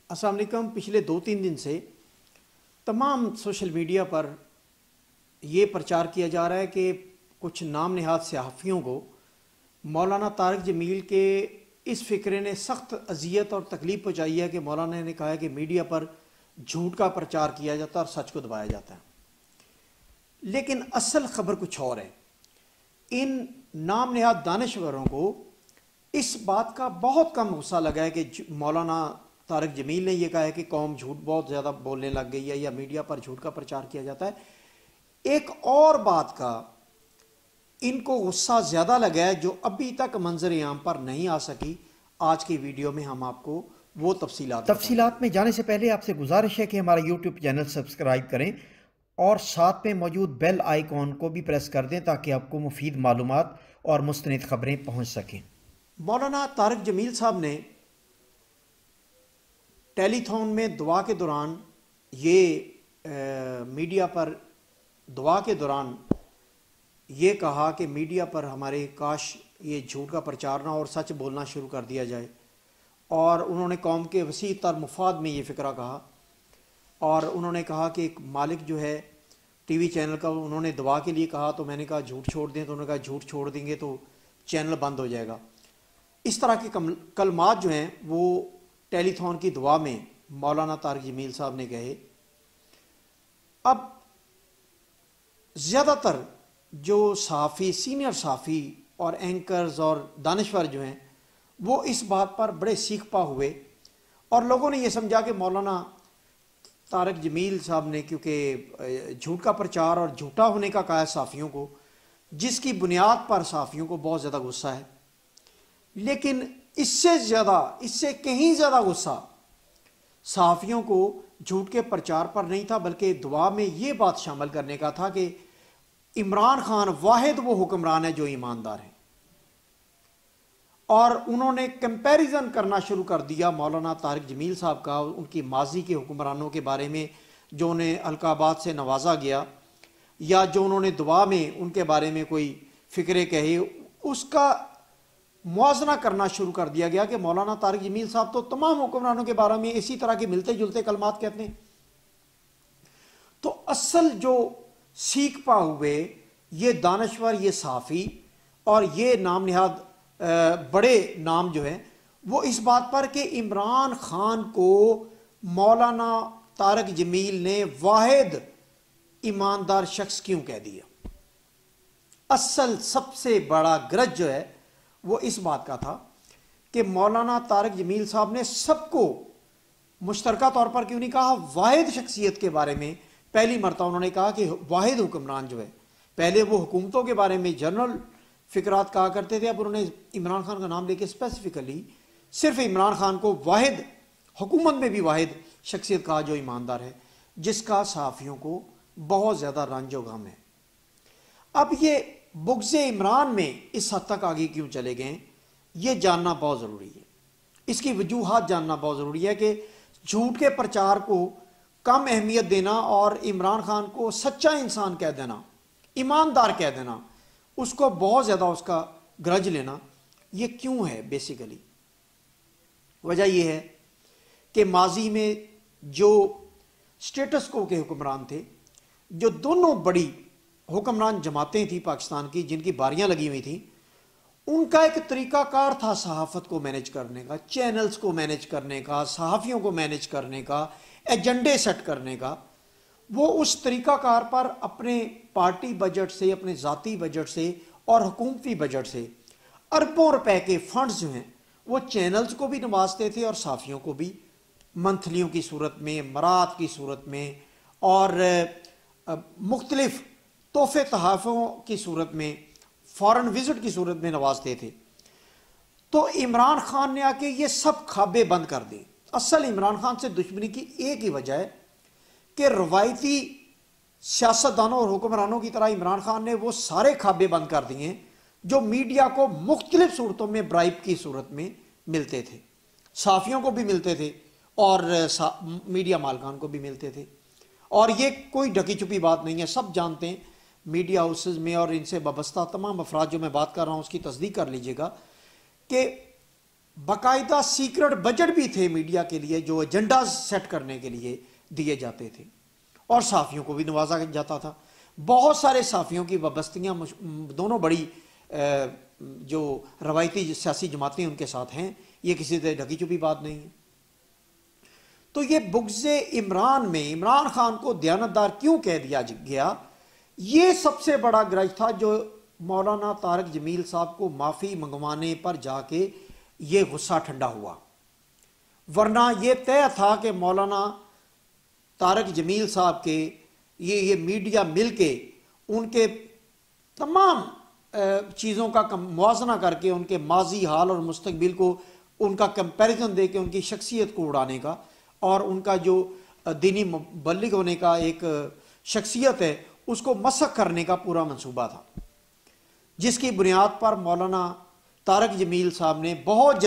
अस्सलाम वालेकुम। पिछले 2-3 दिन से तमाम सोशल मीडिया पर ये प्रचार किया जा रहा है कि कुछ नाम नहाद सहाफ़ियों को मौलाना तारिक जमील के इस फ़िक्रे ने सख्त अजियत और तकलीफ़ पहुँचाई है कि मौलाना ने कहा है कि मीडिया पर झूठ का प्रचार किया जाता है और सच को दबाया जाता है। लेकिन असल ख़बर कुछ और है। इन नाम नहाद दानिश्वरों को इस बात का बहुत कम गुस्सा लगा है कि मौलाना तारिक जमील ने यह कहा है कि कौम झूठ बहुत ज़्यादा बोलने लग गई है या मीडिया पर झूठ का प्रचार किया जाता है। एक और बात का इनको गुस्सा ज़्यादा लगा है जो अभी तक मंजर आम पर नहीं आ सकी। आज की वीडियो में हम आपको वो तफसीलात में जाने से पहले आपसे गुजारिश है कि हमारा यूट्यूब चैनल सब्सक्राइब करें और साथ में मौजूद बेल आइकॉन को भी प्रेस कर दें ताकि आपको मुफीद मालूमात और मुस्तनिद खबरें पहुँच सकें। मौलाना तारिक जमील साहब ने टेलीथॉन में दुआ के दौरान मीडिया पर दुआ के दौरान ये कहा कि मीडिया पर हमारे काश ये झूठ का प्रचार ना और सच बोलना शुरू कर दिया जाए, और उन्होंने कौम के वसी तर मुफाद में ये फ़िक्रा कहा। और उन्होंने कहा कि एक मालिक जो है टीवी चैनल का, उन्होंने दुआ के लिए कहा तो मैंने कहा झूठ छोड़ दें, तो उन्होंने कहा झूठ छोड़ देंगे तो चैनल बंद हो जाएगा। इस तरह के कलमात जो हैं वो टेलीथॉन की दुआ में मौलाना तारिक जमील साहब ने कहे। अब ज़्यादातर जो सहाफ़ी, सीनियर सहाफ़ी और एंकर्स और दानिश्वर जो हैं वो इस बात पर बड़े सीखपा हुए और लोगों ने ये समझा कि मौलाना तारिक जमील साहब ने क्योंकि झूठ का प्रचार और झूठा होने का कहा है सहाफ़ियों को, जिसकी बुनियाद पर सहाफ़ियों को बहुत ज़्यादा गुस्सा है। लेकिन इससे कहीं ज़्यादा गुस्सा सहाफ़ियों को झूठ के प्रचार पर नहीं था, बल्कि दुआ में ये बात शामिल करने का था कि इमरान खान वाहिद वो हुक्मरान है जो ईमानदार है। और उन्होंने कंपैरिजन करना शुरू कर दिया मौलाना तारिक जमील साहब का उनकी माजी के हुक्मरानों के बारे में जो उन्हें अलकाबात से नवाजा गया या जो उन्होंने दुआ में उनके बारे में कोई फ़िक्रे कहे, उसका मुआजना करना शुरू कर दिया गया कि मौलाना तारिक जमील साहब तो तमाम हुक्मरानों के बारे में इसी तरह के मिलते जुलते कलमात कहते हैं। तो असल जो सीख पा हुए ये दानश्वर, ये सहाफ़ी और ये नाम नहाद बड़े नाम जो हैं वो इस बात पर कि इमरान खान को मौलाना तारिक जमील ने वाहिद ईमानदार शख्स क्यों कह दिया। असल सबसे बड़ा ग्रज जो है वो इस बात का था कि मौलाना तारिक जमील साहब ने सबको मुश्तरका तौर पर क्यों नहीं कहा, वाहिद शख्सियत के बारे में पहली मरतबा उन्होंने कहा कि वाहिद हुक्मरान जो है, पहले वो हुकूमतों के बारे में जनरल फ़िक्रात कहा करते थे, अब उन्होंने इमरान खान का नाम लेके स्पेसिफिकली सिर्फ इमरान खान को वाहिद, हुकूमत में भी वाहिद शख्सियत कहा जो ईमानदार है, जिसका सहाफ़ियों को बहुत ज़्यादा रंज व गम है। अब ये बुग़्ज़ इमरान में इस हद तक आगे क्यों चले गए ये जानना बहुत ज़रूरी है। इसकी वजूहात जानना बहुत ज़रूरी है कि झूठ के प्रचार को कम अहमियत देना और इमरान खान को सच्चा इंसान कह देना, ईमानदार कह देना, उसको बहुत ज़्यादा उसका ग्रज लेना, ये क्यों है। बेसिकली वजह यह है कि माजी में जो स्टेटस को के हुक्मरान थे, जो दोनों बड़ी हुक्मरान जमातें थी पाकिस्तान की जिनकी बारियां लगी हुई थी, उनका एक तरीक़ाकार था सहाफ़त को मैनेज करने का, चैनल्स को मैनेज करने का, सहाफ़ियों को मैनेज करने का, एजेंडे सेट करने का। वो उस तरीक़ाकार पर अपने पार्टी बजट से, अपने ज़ाती बजट से और हुकूमती बजट से अरबों रुपए के फंड्स जो हैं वो चैनल्स को भी नवाजते थे और सहाफ़ियों को भी मंथलियों की सूरत में, मरात की सूरत में और मुख्तलिफ़ तोहफ़े तोहफ़ों की सूरत में, फ़ॉरेन विज़िट की सूरत में नवाजते थे। तो इमरान खान ने आके ये सब खाबे बंद कर दी। असल इमरान खान से दुश्मनी की एक ही वजह है कि रवायती सियासतदानों और हुक्मरानों की तरह इमरान खान ने वो सारे खाबे बंद कर दिए जो मीडिया को मुख्तलिफ सूरतों में ब्राइब की सूरत में मिलते थे, सहाफ़ियों को भी मिलते थे और मीडिया मालकान को भी मिलते थे। और ये कोई ढकी छुपी बात नहीं है, सब जानते हैं। मीडिया हाउसेज में और इनसे वाबस्ता तमाम अफराद जो मैं बात कर रहा हूँ उसकी तस्दीक कर लीजिएगा कि बाकायदा सीक्रेट बजट भी थे मीडिया के लिए जो एजेंडा सेट करने के लिए दिए जाते थे, और साफ़ियों को भी नवाजा जाता था। बहुत सारे साफ़ियों की वाबस्तियाँ दोनों बड़ी जो रवायती सियासी जमातें उनके साथ हैं, ये किसी से ढकी छुपी बात नहीं है। तो ये बुग़्ज़े इमरान में इमरान खान को दयानतदार क्यों कह दिया गया, ये सबसे बड़ा ग्रज था जो मौलाना तारिक जमील साहब को माफ़ी मंगवाने पर जाके ये गुस्सा ठंडा हुआ। वरना ये तय था कि मौलाना तारिक जमील साहब के ये मीडिया मिल के उनके तमाम चीज़ों का मुआजना करके उनके माजी हाल और मुस्तकबिल को उनका कंपैरिजन दे के उनकी शख्सियत को उड़ाने का और उनका जो दीनी मुबल्लिग होने का एक शख्सियत है उसको मसख करने का पूरा मंसूबा था, जिसकी बुनियाद पर मौलाना तारिक जमील साहब ने बहुत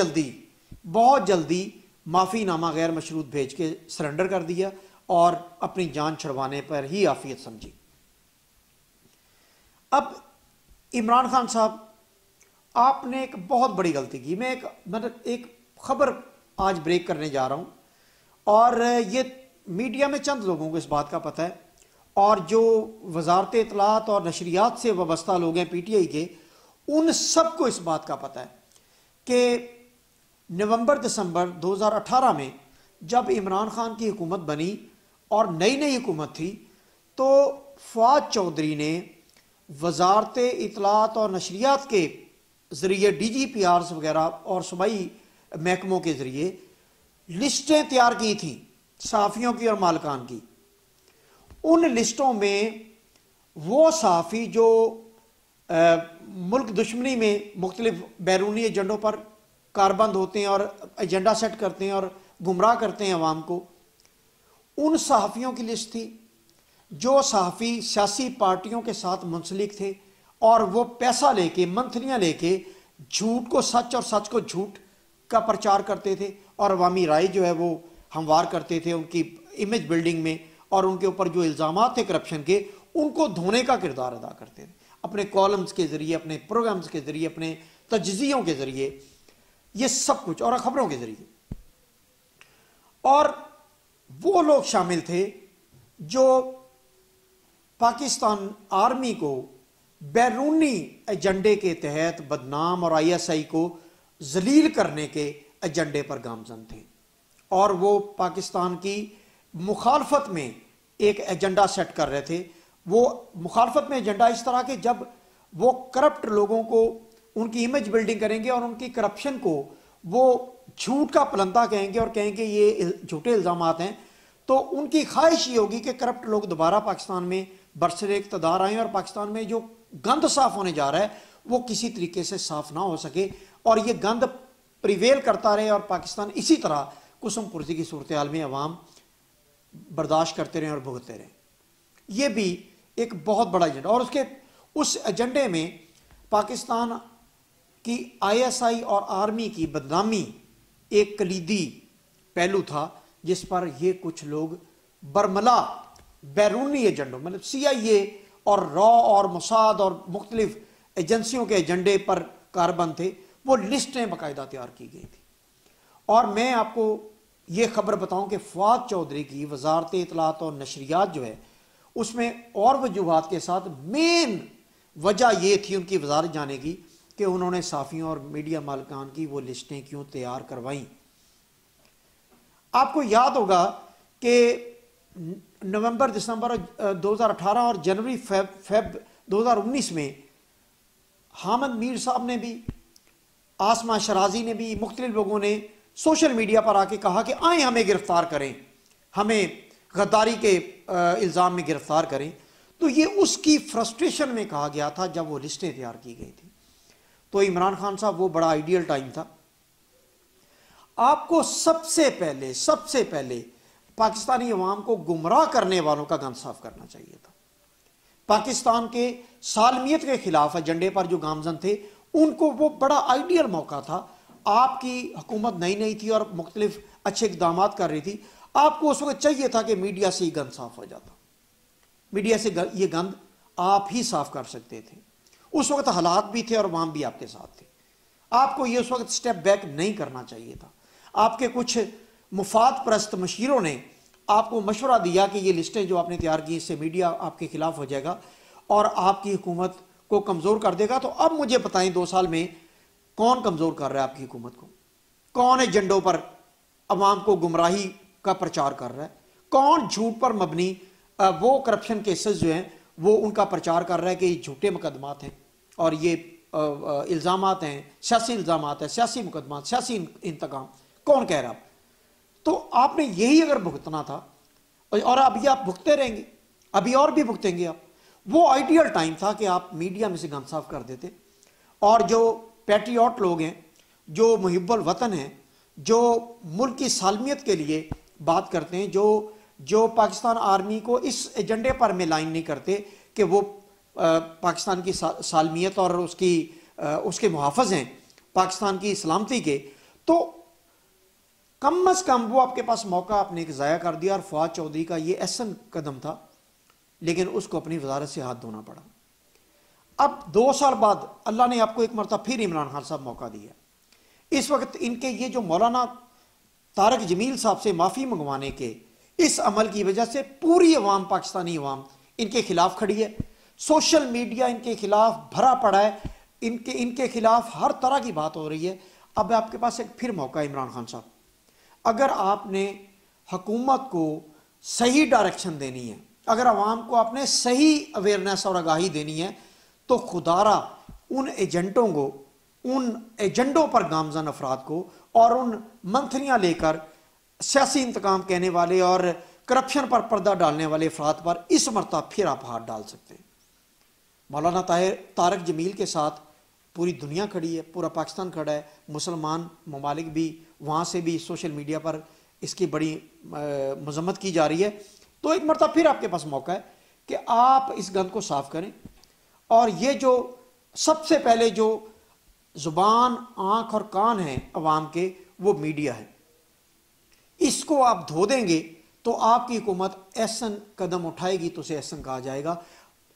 जल्दी माफ़ीनामा गैर मशरूत भेज के सरेंडर कर दिया और अपनी जान छुड़वाने पर ही आफियत समझी। अब इमरान खान साहब, आपने एक बहुत बड़ी गलती की। मैं एक खबर आज ब्रेक करने जा रहा हूँ और ये मीडिया में चंद लोगों को इस बात का पता है, और जो वजारत इत्तलात और नशरियात से वाबस्ता लोग हैं PTI के, उन सबको इस बात का पता है कि नवंबर-दिसंबर 2018 में जब इमरान खान की हुकूमत बनी और नई हुकूमत थी, तो फवाद चौधरी ने वजारत इत्तलात और नशरियात के ज़रिए DGPRs वगैरह और सूबाई महकमों के ज़रिए लिस्टें तैयार की थी सहाफ़ियों की और मालकान की। उन लिस्टों में वो सहाफ़ी जो मुल्क दुश्मनी में मुख्तलिफ बैरूनी एजेंडों पर कारबंद होते हैं और एजेंडा सेट करते हैं और गुमराह करते हैं अवाम को, उन सहाफ़ियों की लिस्ट थी। जो सहाफ़ी सियासी पार्टियों के साथ मुंसलिक थे और वो पैसा लेके, मंथलियाँ लेके झूठ को सच और सच को झूठ का प्रचार करते थे और अवामी राय जो है वो हमवार करते थे उनकी इमेज बिल्डिंग में, और उनके ऊपर जो इल्ज़ामात थे करप्शन के उनको धोने का किरदार अदा करते थे अपने कॉलम्स के ज़रिए, अपने प्रोग्राम्स के ज़रिए, अपने तजज़ियों के ज़रिए, ये सब कुछ, और ख़बरों के ज़रिए। और वो लोग शामिल थे जो पाकिस्तान आर्मी को बैरूनी एजेंडे के तहत बदनाम और ISI को जलील करने के एजेंडे पर गामजन थे, और वो पाकिस्तान की मुखालफत में एक एजेंडा सेट कर रहे थे। वो मुखालफत में एजेंडा इस तरह के, जब वो करप्ट लोगों को उनकी इमेज बिल्डिंग करेंगे और उनकी करप्शन को वो झूठ का पलंदा कहेंगे और कहेंगे ये झूठे इल्ज़ामात हैं, तो उनकी ख्वाहिश ये होगी कि करप्ट लोग दोबारा पाकिस्तान में बरसरे इक़्तिदार आएँ और पाकिस्तान में जो गंद साफ़ होने जा रहा है वो किसी तरीके से साफ़ ना हो सके और ये गंद प्रिवेल करता रहे और पाकिस्तान इसी तरह कुसुम पुर्जी की सूरत हाल में अवाम बर्दाश्त करते रहें और भुगतते रहें। ये भी एक बहुत बड़ा एजेंडा, और उस एजेंडे में पाकिस्तान की ISI और आर्मी की बदनामी एक कलीदी पहलू था, जिस पर ये कुछ लोग बरमला बैरूनी एजेंडों, मतलब CIA और रॉ और मोसाद और मुख्तलिफ एजेंसियों के एजेंडे पर कारबंद थे। वो लिस्टें बाकायदा तैयार की गई थी। और मैं आपको ये खबर बताऊं कि फवाद चौधरी की वजारत इत्तलात और नशरियात जो है उसमें और वजूहात के साथ मेन वजह ये थी उनकी वजारत जाने की कि उन्होंने साफ़ियों और मीडिया मालिकान की वो लिस्टें क्यों तैयार करवाईं। आपको याद होगा कि नवंबर दिसंबर 2018 और जनवरी फेब 2019 में हामिद मीर साहब ने भी, आसमा शराजी ने भी, मुख्तलिफ लोगों ने सोशल मीडिया पर आके कहा कि आए हमें गिरफ्तार करें, हमें गद्दारी के इल्ज़ाम में गिरफ्तार करें। तो ये उसकी फ्रस्ट्रेशन में कहा गया था जब वो लिस्टें तैयार की गई थी। तो इमरान खान साहब, वो बड़ा आइडियल टाइम था। आपको सबसे पहले पाकिस्तानी अवाम को गुमराह करने वालों का गंद साफ करना चाहिए था। पाकिस्तान के सालमियत के खिलाफ एजेंडे पर जो गामजन थे उनको वो बड़ा आइडियल मौका था। आपकी हुकूमत नई थी और मुख्तलिफ अच्छे इक़दाम कर रही थी। आपको उस वक्त चाहिए था कि मीडिया से ही गंद साफ हो जाता, मीडिया से ये गंद आप ही साफ कर सकते थे। उस वक्त हालात भी थे और अवाम भी आपके साथ थे। आपको ये उस वक्त स्टेप बैक नहीं करना चाहिए था। आपके कुछ मुफाद परस्त मशीरों ने आपको मशवरा दिया कि ये लिस्टें जो आपने तैयार की इससे मीडिया आपके खिलाफ हो जाएगा और आपकी हुकूमत को कमज़ोर कर देगा। तो अब मुझे बताएं 2 साल में कौन कमज़ोर कर रहा है आपकी हुकूमत को? कौन एजेंडों पर अवाम को गुमराही का प्रचार कर रहा है? कौन झूठ पर मबनी वो करप्शन केसेस जो हैं वो उनका प्रचार कर रहा है कि ये झूठे मुकदमात हैं और ये इल्ज़ामात हैं, सियासी इल्ज़ामात है, सियासी मुकदमात, सियासी इंतकाम? कौन कह रहा है? तो आपने यही अगर भुगतना था और अभी आप भुगते रहेंगे, अभी और भी भुगतेंगे आप। वो आइडियल टाइम था कि आप मीडिया में से गम साफ कर देते और जो पैट्रियट लोग हैं, जो मुहिब्बुल वतन हैं, जो मुल्क की सालमियत के लिए बात करते हैं, जो पाकिस्तान आर्मी को इस एजेंडे पर में लाइन नहीं करते कि वो पाकिस्तान की सालमियत और उसके मुहाफ़िज़ हैं पाकिस्तान की सलामती के, तो कम अज़ कम वो आपके पास मौका आपने एक ज़ाया कर दिया। और फवाद चौधरी का ये एहसन कदम था, लेकिन उसको अपनी वजारत से हाथ धोना पड़ा। अब 2 साल बाद अल्लाह ने आपको एक मरतबा फिर इमरान खान साहब मौका दिया। इस वक्त इनके ये जो मौलाना तारक जमील साहब से माफ़ी मंगवाने के इस अमल की वजह से पूरी अवाम, पाकिस्तानी अवाम इनके खिलाफ खड़ी है। सोशल मीडिया इनके खिलाफ भरा पड़ा है, इनके खिलाफ हर तरह की बात हो रही है। अब आपके पास एक फिर मौका है इमरान खान साहब, अगर आपने हुकूमत को सही डायरेक्शन देनी है, अगर आवाम को आपने सही अवेयरनेस और आगाही देनी है, तो खुदारा उन एजेंडों पर गामजन अफराद को और उन मंथनियाँ लेकर सियासी इंतकाम कहने वाले और करप्शन पर पर्दा डालने वाले अफराद पर इस मरतबा फिर आप हाथ डाल सकते हैं। मौलाना तारक जमील के साथ पूरी दुनिया खड़ी है, पूरा पाकिस्तान खड़ा है, मुसलमान ममालिक भी, वहाँ से भी सोशल मीडिया पर इसकी बड़ी मजम्मत की जा रही है। तो एक मरतबा फिर आपके पास मौका है कि आप इस गंद को साफ करें। और ये जो सबसे पहले जो जुबान, आंख और कान है अवाम के, वो मीडिया है। इसको आप धो देंगे तो आपकी हुकूमत एहसन कदम उठाएगी तो उसे एहसन कहा जाएगा।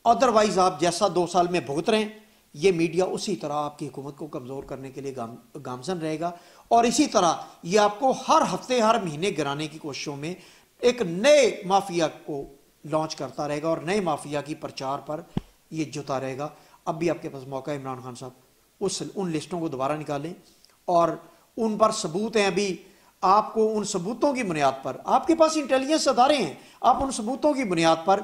अदरवाइज आप जैसा 2 साल में भुगत रहे हैं, ये मीडिया उसी तरह आपकी हुकूमत को कमज़ोर करने के लिए गामजन रहेगा और इसी तरह ये आपको हर हफ्ते, हर महीने गिराने की कोशिशों में एक नए माफिया को लॉन्च करता रहेगा और नए माफिया की प्रचार पर ये जुटा रहेगा। अब भी आपके पास मौका है इमरान खान साहब, उन लिस्टों को दोबारा निकालें और उन पर सबूत हैं। अभी आपको उन सबूतों की बुनियाद पर, आपके पास इंटेलिजेंस अदारे हैं, आप उन सबूतों की बुनियाद पर,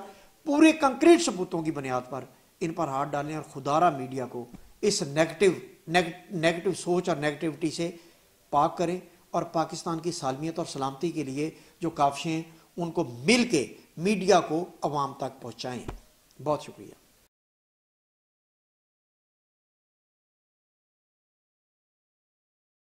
पूरे कंक्रीट सबूतों की बुनियाद पर इन पर हाथ डालें और खुदारा मीडिया को इस नेगेटिव सोच और नेगेटिविटी से पाक करें और पाकिस्तान की सालमियत और सलामती के लिए जो काविशें उनको मिल के मीडिया को अवाम तक पहुँचाएँ। बहुत शुक्रिया।